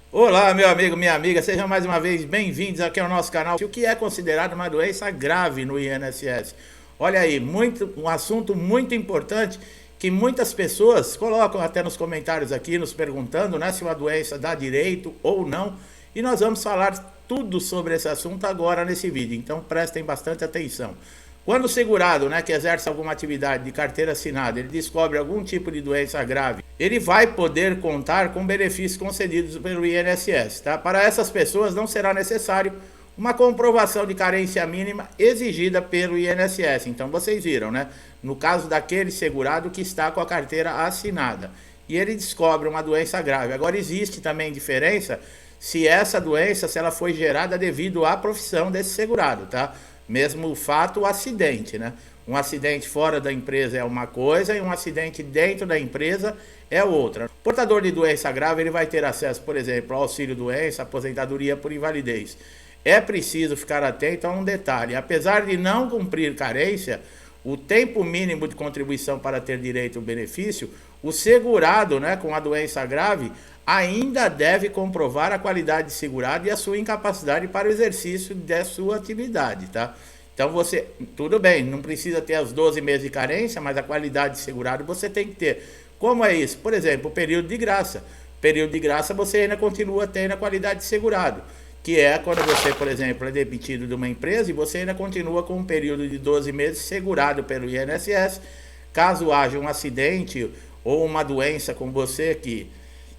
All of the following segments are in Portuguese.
Olá, meu amigo, minha amiga, sejam mais uma vez bem-vindos aqui ao nosso canal. O que é considerado uma doença grave no INSS? Olha aí, um assunto muito importante que muitas pessoas colocam até nos comentários aqui, nos perguntando, né, se uma doença dá direito ou não. E nós vamos falar tudo sobre esse assunto agora nesse vídeo, então prestem bastante atenção. Quando o segurado, né, que exerce alguma atividade de carteira assinada, ele descobre algum tipo de doença grave, ele vai poder contar com benefícios concedidos pelo INSS. Tá? Para essas pessoas não será necessário uma comprovação de carência mínima exigida pelo INSS. Então vocês viram, né? No caso daquele segurado que está com a carteira assinada e ele descobre uma doença grave. Agora existe também diferença se essa doença, se ela foi gerada devido à profissão desse segurado, tá? Mesmo o fato, o acidente, né? Um acidente fora da empresa é uma coisa e um acidente dentro da empresa é outra. O portador de doença grave ele vai ter acesso, por exemplo, ao auxílio-doença, aposentadoria por invalidez. É preciso ficar atento a um detalhe. Apesar de não cumprir carência, o tempo mínimo de contribuição para ter direito ao benefício, o segurado, né, com a doença grave ainda deve comprovar a qualidade de segurado e a sua incapacidade para o exercício da sua atividade, tá? Então você, tudo bem, não precisa ter os 12 meses de carência, mas a qualidade de segurado você tem que ter. Como é isso? Por exemplo, o período de graça. Período de graça você ainda continua tendo a qualidade de segurado, que é quando você, por exemplo, é demitido de uma empresa e você ainda continua com um período de 12 meses segurado pelo INSS. Caso haja um acidente ou uma doença com você que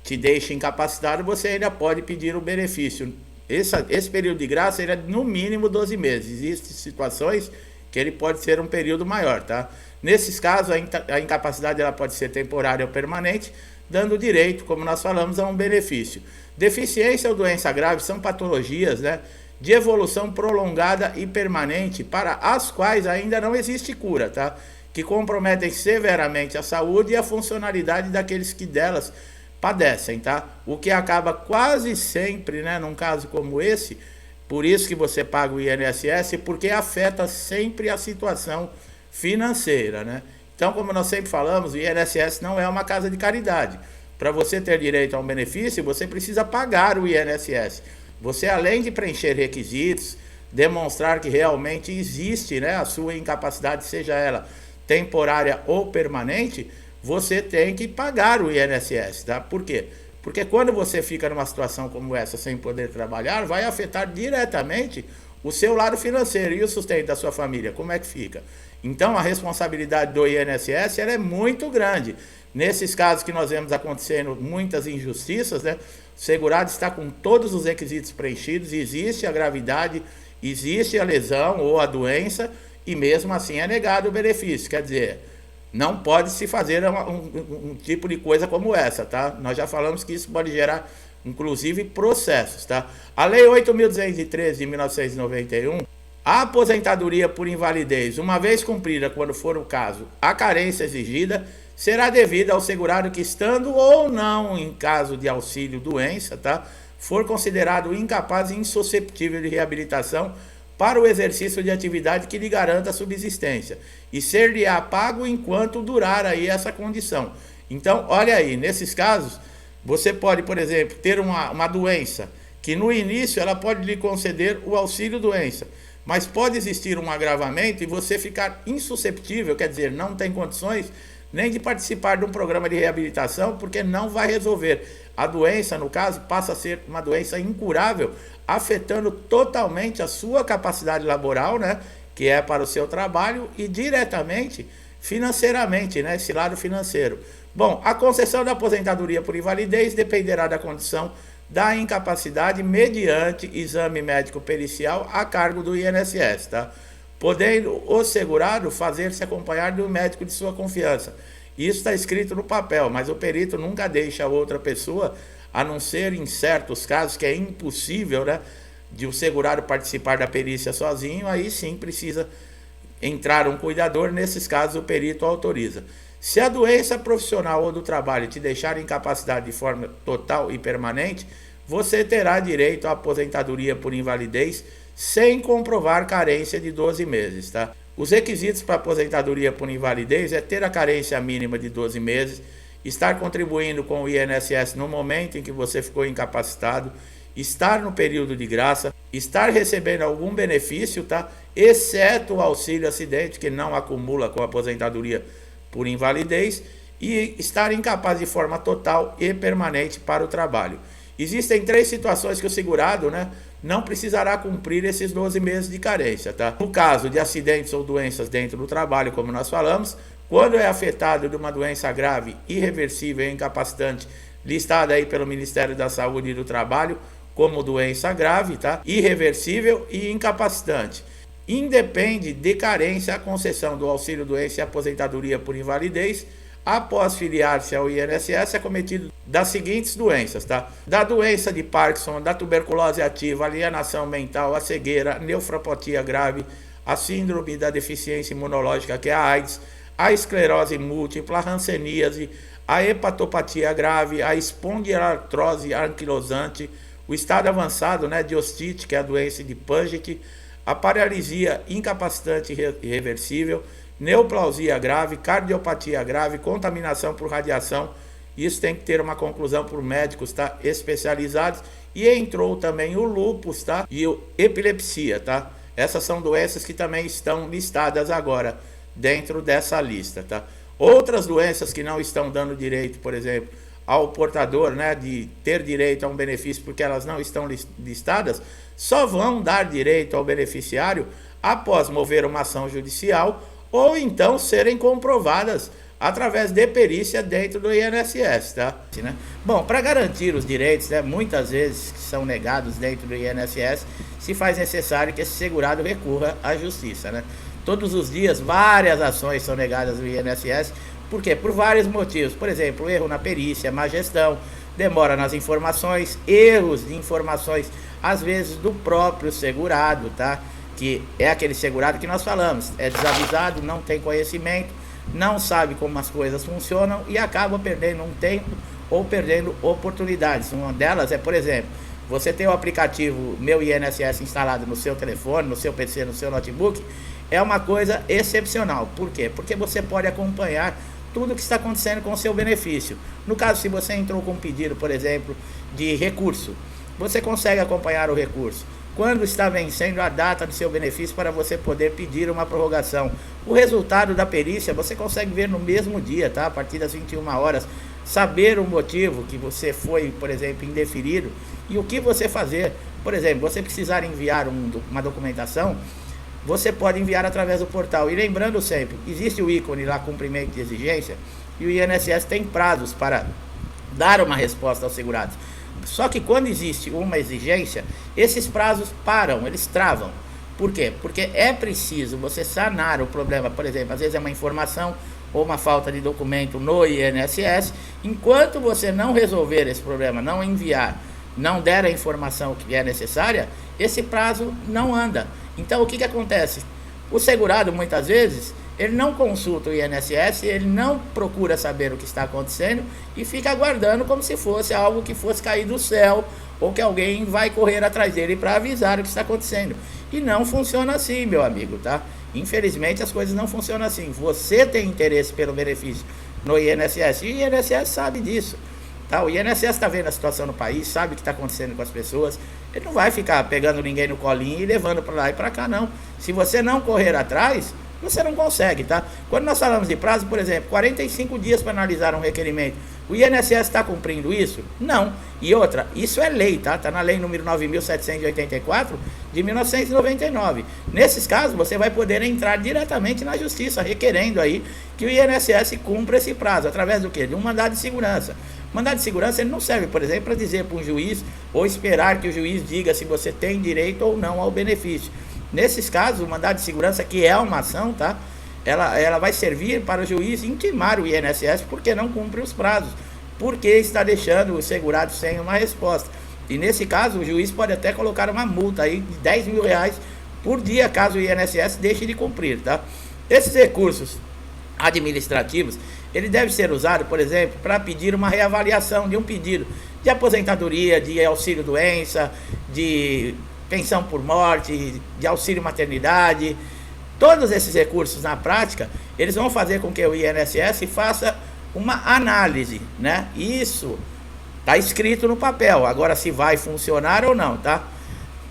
te deixa incapacitado, você ainda pode pedir o benefício. Esse período de graça ele é no mínimo 12 meses. Existem situações que ele pode ser um período maior, tá? Nesses casos, a incapacidade ela pode ser temporária ou permanente, dando direito, como nós falamos, a um benefício. Deficiência ou doença grave são patologias, né, de evolução prolongada e permanente, para as quais ainda não existe cura, tá? Que comprometem severamente a saúde e a funcionalidade daqueles que delas padecem, tá? O que acaba quase sempre, né, num caso como esse, por isso que você paga o INSS, porque afeta sempre a situação financeira, né? Então, como nós sempre falamos, o INSS não é uma casa de caridade. Para você ter direito a um benefício, você precisa pagar o INSS. Você, além de preencher requisitos, demonstrar que realmente existe, né, a sua incapacidade, seja ela temporária ou permanente, você tem que pagar o INSS, tá? Por quê? Porque quando você fica numa situação como essa sem poder trabalhar, vai afetar diretamente o seu lado financeiro e o sustento da sua família. Como é que fica? Então a responsabilidade do INSS ela é muito grande. Nesses casos que nós vemos acontecendo muitas injustiças, né? O segurado está com todos os requisitos preenchidos, existe a gravidade, existe a lesão ou a doença e mesmo assim é negado o benefício. Quer dizer, não pode se fazer um tipo de coisa como essa, tá? Nós já falamos que isso pode gerar, inclusive, processos, tá? A Lei 8.213 de 1991, a aposentadoria por invalidez, uma vez cumprida, quando for o caso, a carência exigida, será devida ao segurado que, estando ou não em caso de auxílio-doença, tá? For considerado incapaz e insusceptível de reabilitação para o exercício de atividade que lhe garanta a subsistência e ser-lhe-á pago enquanto durar aí essa condição. Então, olha aí, nesses casos, você pode, por exemplo, ter uma doença que no início ela pode lhe conceder o auxílio-doença, mas pode existir um agravamento e você ficar insusceptível, quer dizer, não tem condições nem de participar de um programa de reabilitação, porque não vai resolver. A doença, no caso, passa a ser uma doença incurável, afetando totalmente a sua capacidade laboral, né, que é para o seu trabalho, e diretamente financeiramente, né, esse lado financeiro. Bom, a concessão da aposentadoria por invalidez dependerá da condição da incapacidade mediante exame médico pericial a cargo do INSS, tá? Podendo o segurado fazer-se acompanhar do médico de sua confiança. Isso está escrito no papel, mas o perito nunca deixa outra pessoa, a não ser em certos casos que é impossível, né, de o segurado participar da perícia sozinho, aí sim precisa entrar um cuidador, nesses casos o perito autoriza. Se a doença profissional ou do trabalho te deixar incapacidade de forma total e permanente, você terá direito à aposentadoria por invalidez sem comprovar carência de 12 meses, tá? Os requisitos para aposentadoria por invalidez é ter a carência mínima de 12 meses estar contribuindo com o INSS no momento em que você ficou incapacitado, estar no período de graça, estar recebendo algum benefício, tá? Exceto o auxílio acidente, que não acumula com a aposentadoria por invalidez, e estar incapaz de forma total e permanente para o trabalho. Existem 3 situações que o segurado, né, não precisará cumprir esses 12 meses de carência, tá? No caso de acidentes ou doenças dentro do trabalho, como nós falamos, quando é afetado de uma doença grave, irreversível e incapacitante, listada aí pelo Ministério da Saúde e do Trabalho como doença grave, tá? Irreversível e incapacitante. Independe de carência a concessão do auxílio doença e aposentadoria por invalidez após filiar-se ao INSS é cometido das seguintes doenças, tá? Da doença de Parkinson, da tuberculose ativa, alienação mental, a cegueira, a nefropatia grave, a síndrome da deficiência imunológica, que é a AIDS, a esclerose múltipla, a hanseníase, a hepatopatia grave, a espondiloartrose anquilosante, o estado avançado, né, de ostite, que é a doença de Paget, a paralisia incapacitante irreversível, neoplausia grave, cardiopatia grave, contaminação por radiação. Isso tem que ter uma conclusão por médicos, tá, especializados. E entrou também o lúpus, tá, e a epilepsia, tá. Essas são doenças que também estão listadas agora dentro dessa lista, tá. Outras doenças que não estão dando direito, por exemplo, ao portador, né, de ter direito a um benefício porque elas não estão listadas, só vão dar direito ao beneficiário após mover uma ação judicial ou então serem comprovadas através de perícia dentro do INSS, tá? Bom, para garantir os direitos, né, muitas vezes que são negados dentro do INSS, se faz necessário que esse segurado recorra à justiça, né? Todos os dias, várias ações são negadas no INSS. Por quê? Por vários motivos. Por exemplo, erro na perícia, má gestão, demora nas informações, erros de informações, às vezes do próprio segurado, tá? Que é aquele segurado que nós falamos, é desavisado, não tem conhecimento, não sabe como as coisas funcionam e acaba perdendo um tempo ou perdendo oportunidades. Uma delas é, por exemplo, você tem o aplicativo Meu INSS instalado no seu telefone, no seu PC, no seu notebook, é uma coisa excepcional. Por quê? Porque você pode acompanhar tudo o que está acontecendo com o seu benefício. No caso, se você entrou com um pedido, por exemplo, de recurso, você consegue acompanhar o recurso. Quando está vencendo a data do seu benefício para você poder pedir uma prorrogação. O resultado da perícia você consegue ver no mesmo dia, tá? A partir das 21 horas. Saber o motivo que você foi, por exemplo, indeferido e o que você fazer. Por exemplo, você precisar enviar uma documentação, você pode enviar através do portal. E lembrando sempre, existe o ícone lá, cumprimento de exigência, e o INSS tem prazos para dar uma resposta aos segurados. Só que quando existe uma exigência, esses prazos param, eles travam. Por quê? Porque é preciso você sanar o problema. Por exemplo, às vezes é uma informação ou uma falta de documento no INSS. Enquanto você não resolver esse problema, não enviar, não der a informação que é necessária, esse prazo não anda. Então o que acontece? O segurado muitas vezes ele não consulta o INSS, ele não procura saber o que está acontecendo e fica aguardando como se fosse algo que fosse cair do céu ou que alguém vai correr atrás dele para avisar o que está acontecendo. E não funciona assim, meu amigo, tá? Infelizmente as coisas não funcionam assim. Você tem interesse pelo benefício no INSS e o INSS sabe disso. Tá? O INSS está vendo a situação no país, sabe o que está acontecendo com as pessoas. Ele não vai ficar pegando ninguém no colinho e levando para lá e para cá, não. Se você não correr atrás, você não consegue, tá? Quando nós falamos de prazo, por exemplo, 45 dias para analisar um requerimento, o INSS está cumprindo isso? Não. E outra, isso é lei, tá? Está na lei número 9.784 de 1999. Nesses casos, você vai poder entrar diretamente na justiça, requerendo aí que o INSS cumpra esse prazo, através do quê? De um mandado de segurança. O mandado de segurança ele não serve, por exemplo, para dizer para um juiz ou esperar que o juiz diga se você tem direito ou não ao benefício. Nesses casos, o mandado de segurança, que é uma ação, tá? Ela vai servir para o juiz intimar o INSS porque não cumpre os prazos, porque está deixando o segurado sem uma resposta. E nesse caso, o juiz pode até colocar uma multa aí de 10 mil reais por dia, caso o INSS deixe de cumprir, tá? Esses recursos administrativos, ele deve ser usado, por exemplo, para pedir uma reavaliação de um pedido de aposentadoria, de auxílio-doença, de pensão por morte, de auxílio maternidade. Todos esses recursos, na prática, eles vão fazer com que o INSS faça uma análise, né? Isso está escrito no papel. Agora, se vai funcionar ou não, tá?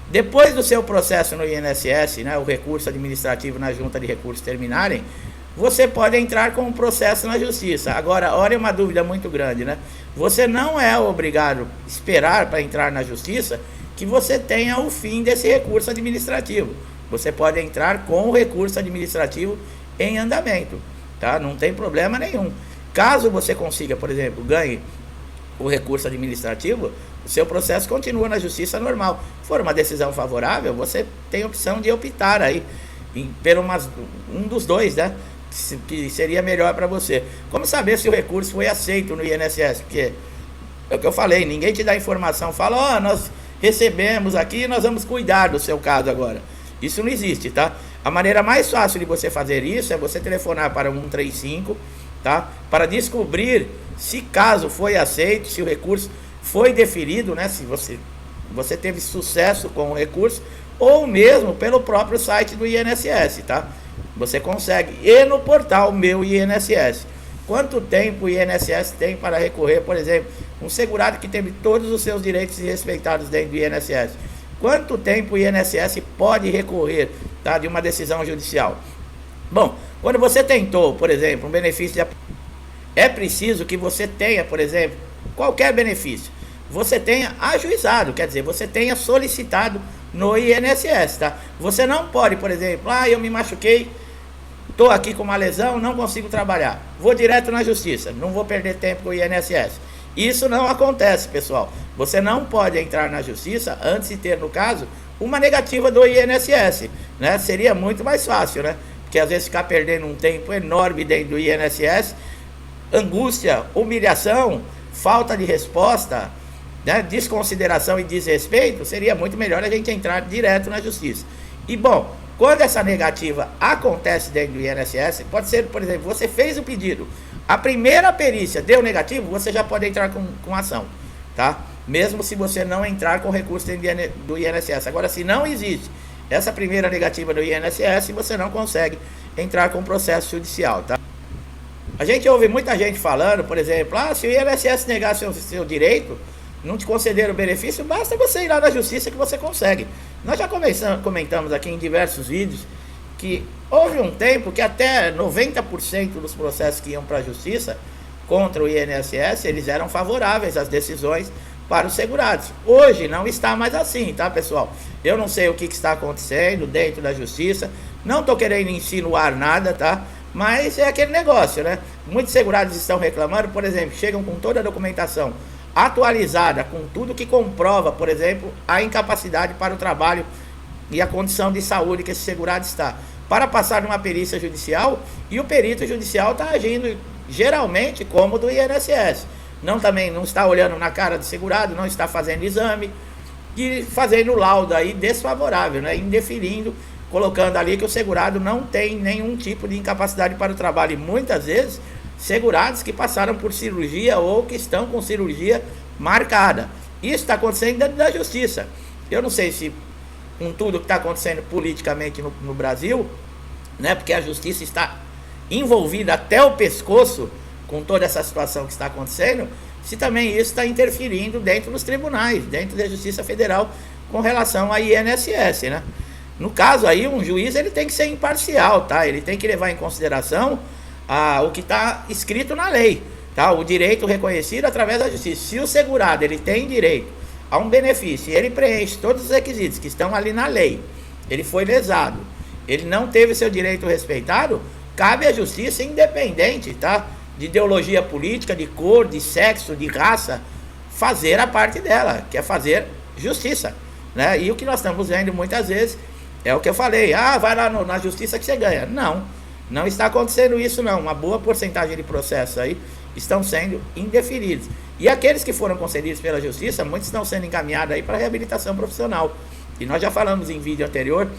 Depois do seu processo no INSS, né, o recurso administrativo na junta de recursos terminarem, você pode entrar com um processo na justiça. Agora, olha uma dúvida muito grande, né? Você não é obrigado a esperar para entrar na justiça que você tenha o fim desse recurso administrativo. Você pode entrar com o recurso administrativo em andamento, tá? Não tem problema nenhum. Caso você consiga, por exemplo, ganhe o recurso administrativo, o seu processo continua na justiça normal. Se for uma decisão favorável, você tem a opção de optar aí pelo um dos dois, né? Que seria melhor para você. Como saber se o recurso foi aceito no INSS? Porque é o que eu falei, ninguém te dá informação, fala, ó, nós recebemos aqui, nós vamos cuidar do seu caso agora. Isso não existe, tá? A maneira mais fácil de você fazer isso é você telefonar para o 135, tá? Para descobrir se caso foi aceito, se o recurso foi deferido, né? Se você teve sucesso com o recurso, ou mesmo pelo próprio site do INSS, tá? Você consegue. E no portal Meu INSS. Quanto tempo o INSS tem para recorrer, por exemplo, um segurado que teve todos os seus direitos respeitados dentro do INSS? Quanto tempo o INSS pode recorrer, tá, de uma decisão judicial? Bom, quando você tentou, por exemplo, um benefício de... É preciso que você tenha, por exemplo, qualquer benefício, você tenha ajuizado, quer dizer, você tenha solicitado no INSS, tá? Você não pode, por exemplo, eu me machuquei, estou aqui com uma lesão, não consigo trabalhar, vou direto na justiça, não vou perder tempo com o INSS. Isso não acontece, pessoal. Você não pode entrar na justiça antes de ter, no caso, uma negativa do INSS, né? Seria muito mais fácil, né? Porque às vezes ficar perdendo um tempo enorme dentro do INSS, angústia, humilhação, falta de resposta, né? Desconsideração e desrespeito, seria muito melhor a gente entrar direto na justiça. E bom, quando essa negativa acontece dentro do INSS, pode ser, por exemplo, você fez o pedido, a primeira perícia deu negativo, você já pode entrar com ação, tá? Mesmo se você não entrar com recurso do INSS. Agora, se não existe essa primeira negativa do INSS, você não consegue entrar com processo judicial, tá? A gente ouve muita gente falando, por exemplo, se o INSS negar seu direito, não te conceder o benefício, basta você ir lá na justiça que você consegue. Nós já comentamos aqui em diversos vídeos que houve um tempo que até 90% dos processos que iam para a justiça contra o INSS, eles eram favoráveis às decisões para os segurados. Hoje não está mais assim, tá, pessoal? Eu não sei o que está acontecendo dentro da justiça, não estou querendo insinuar nada, tá? Mas é aquele negócio, né? Muitos segurados estão reclamando, por exemplo, chegam com toda a documentação atualizada, com tudo que comprova, por exemplo, a incapacidade para o trabalho e a condição de saúde que esse segurado está, para passar numa perícia judicial, e o perito judicial está agindo geralmente como do INSS. Também não está olhando na cara do segurado, não está fazendo exame e fazendo laudo aí desfavorável, né? Indeferindo, colocando ali que o segurado não tem nenhum tipo de incapacidade para o trabalho. E muitas vezes, segurados que passaram por cirurgia ou que estão com cirurgia marcada. Isso está acontecendo dentro da justiça. Eu não sei se com tudo que está acontecendo politicamente no Brasil, né? Porque a justiça está envolvida até o pescoço com toda essa situação que está acontecendo, se também isso está interferindo dentro dos tribunais, dentro da Justiça Federal, com relação à INSS, né? No caso aí, um juiz ele tem que ser imparcial, tá? Ele tem que levar em consideração o que está escrito na lei, tá? O direito reconhecido através da justiça. Se o segurado ele tem direito a um benefício e ele preenche todos os requisitos que estão ali na lei, ele foi lesado, ele não teve seu direito respeitado, cabe à justiça independente, tá? De ideologia política, de cor, de sexo, de raça, fazer a parte dela, que é fazer justiça, né? E o que nós estamos vendo muitas vezes é o que eu falei, vai lá na justiça que você ganha. Não está acontecendo isso não. Uma boa porcentagem de processos aí estão sendo indeferidos. E aqueles que foram concedidos pela justiça, muitos estão sendo encaminhados aí para reabilitação profissional. E nós já falamos em vídeo anterior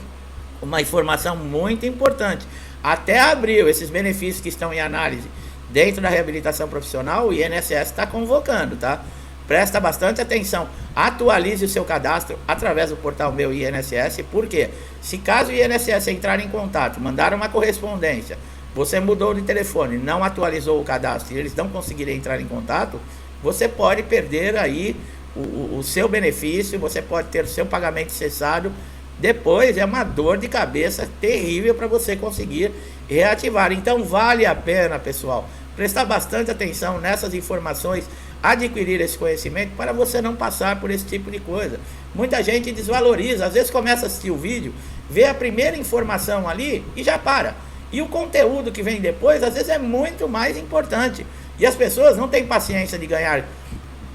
uma informação muito importante. Até abril, esses benefícios que estão em análise dentro da reabilitação profissional, o INSS está convocando, tá? Presta bastante atenção, atualize o seu cadastro através do portal Meu INSS, porque se caso o INSS entrar em contato, mandar uma correspondência você mudou de telefone, não atualizou o cadastro e eles não conseguirem entrar em contato, você pode perder aí o seu benefício, você pode ter o seu pagamento cessado. Depois é uma dor de cabeça terrível para você conseguir reativar. Então vale a pena, pessoal, prestar bastante atenção nessas informações, adquirir esse conhecimento para você não passar por esse tipo de coisa. Muita gente desvaloriza, às vezes começa a assistir o vídeo, vê a primeira informação ali e já para. E o conteúdo que vem depois, às vezes é muito mais importante. E as pessoas não têm paciência de ganhar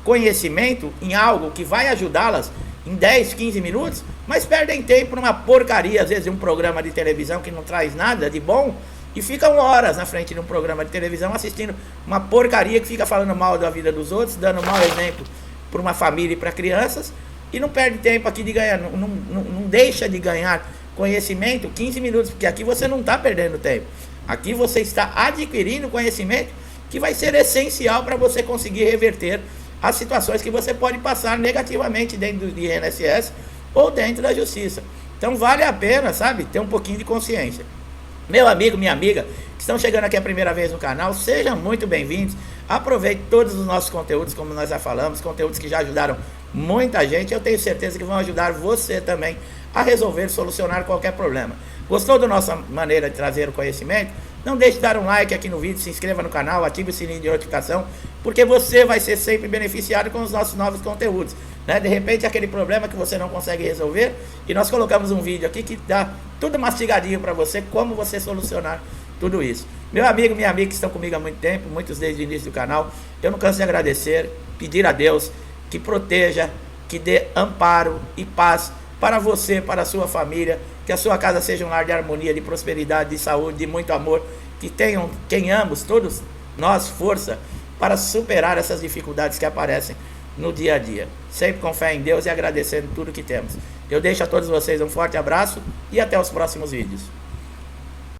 conhecimento em algo que vai ajudá-las em 10, 15 minutos, mas perdem tempo numa porcaria, às vezes, um programa de televisão que não traz nada de bom, e ficam horas na frente de um programa de televisão assistindo uma porcaria que fica falando mal da vida dos outros, dando mau exemplo para uma família e para crianças, e não perde tempo aqui de ganhar, não deixa de ganhar conhecimento 15 minutos, porque aqui você não está perdendo tempo. Aqui você está adquirindo conhecimento que vai ser essencial para você conseguir reverter as situações que você pode passar negativamente dentro do INSS ou dentro da justiça. Então vale a pena, sabe, ter um pouquinho de consciência. Meu amigo, minha amiga, que estão chegando aqui a primeira vez no canal, sejam muito bem-vindos. Aproveite todos os nossos conteúdos, como nós já falamos, conteúdos que já ajudaram muita gente. Eu tenho certeza que vão ajudar você também a resolver, solucionar qualquer problema. Gostou da nossa maneira de trazer o conhecimento? Não deixe de dar um like aqui no vídeo, se inscreva no canal, ative o sininho de notificação, porque você vai ser sempre beneficiado com os nossos novos conteúdos, né? De repente aquele problema que você não consegue resolver, e nós colocamos um vídeo aqui que dá tudo mastigadinho para você, como você solucionar tudo isso. Meu amigo, minha amiga que estão comigo há muito tempo, muitos desde o início do canal, eu não canso de agradecer, pedir a Deus que proteja, que dê amparo e paz para você, para a sua família, que a sua casa seja um lar de harmonia, de prosperidade, de saúde, de muito amor, que tenhamos todos nós força para superar essas dificuldades que aparecem no dia a dia. Sempre com fé em Deus e agradecendo tudo que temos. Eu deixo a todos vocês um forte abraço e até os próximos vídeos.